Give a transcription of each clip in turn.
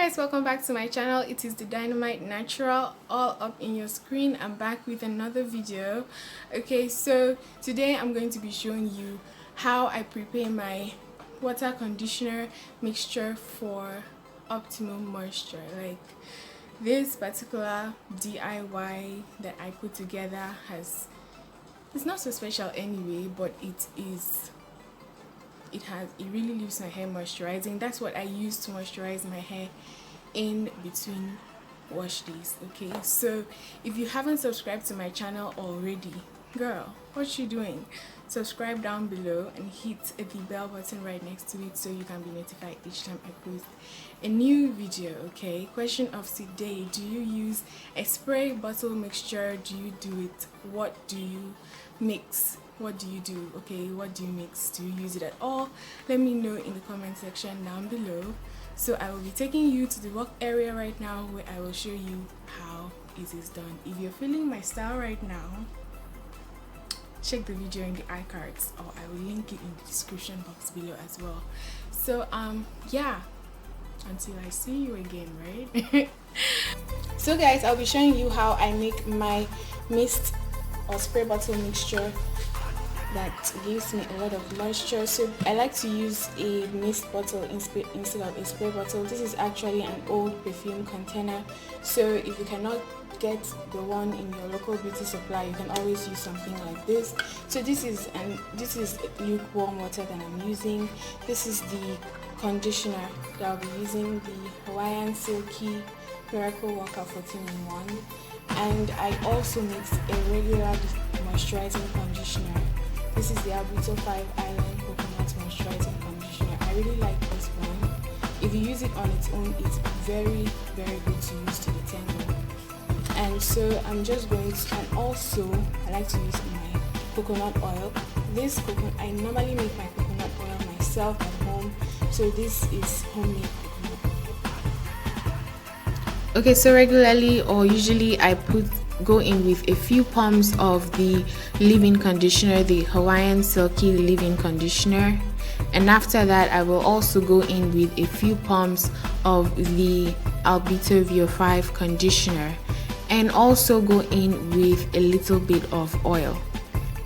guys, welcome back to my channel. It is the Dynamite Natural, all up in your screen. I'm back with another video. Okay, so today I'm going to be showing you how I prepare my water conditioner mixture for optimum moisture. Like, this particular DIY that I put together it's not so special anyway, but it really leaves my hair moisturizing. That's what I use to moisturize my hair in between wash days. Okay, so if you haven't subscribed to my channel already, girl, what you doing? Subscribe down below and hit the bell button right next to it so you can be notified each time I post a new video. Okay, question of today: do you use a spray bottle mixture? Do you do it? What do you mix? What do you do? Okay, what do you mix? Do you use it at all? Let me know in the comment section down below. So I will be taking you to the work area right now where I will show you how it is done. If you're feeling my style right now, check the video in the iCards, or I will link it in the description box below as well. So yeah, until I see you again, right? So guys, I'll be showing you how I make my mist or spray bottle mixture that gives me a lot of moisture. So I like to use a mist bottle instead of a spray bottle. This is actually an old perfume container, so if you cannot get the one in your local beauty supply, you can always use something like this. So this is lukewarm water that I'm using. This is the conditioner that I'll be using, the Hawaiian Silky Miracle Worker 14-in-1, and I also mix a regular moisturizing conditioner. This is the Albito 5 Island Coconut Moisturizing Conditioner. I really like this one. If you use it on its own, it's very, very good to use to the tangle. And so I'm just going to, and also I like to use my coconut oil. I normally make my coconut oil myself at home, so this is homemade coconut oil. Okay, so regularly or usually I go in with a few pumps of the leave-in conditioner, the Hawaiian Silky leave-in conditioner, and after that I will also go in with a few pumps of the Albito VO5 conditioner, and also go in with a little bit of oil,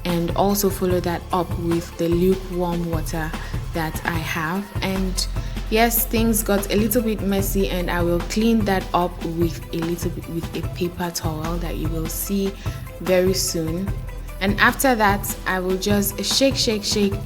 and also follow that up with the lukewarm water that I have. And yes, things got a little bit messy, and I will clean that up with a paper towel that you will see very soon. And after that I will just shake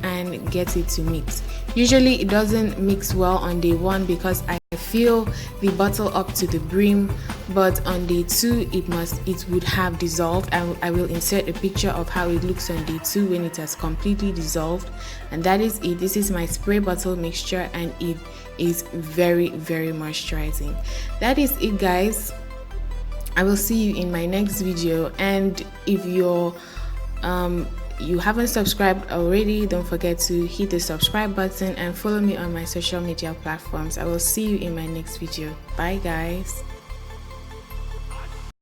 and get it to mix. Usually it doesn't mix well on day one because I fill the bottle up to the brim, but on day 2 it would have dissolved. I will insert a picture of how it looks on day 2 when it has completely dissolved. And that is it. This is my spray bottle mixture, and it is very, very moisturizing. That is it, guys. I will see you in my next video, and if you haven't subscribed already, don't forget to hit the subscribe button and follow me on my social media platforms. I will see you in my next video. Bye guys.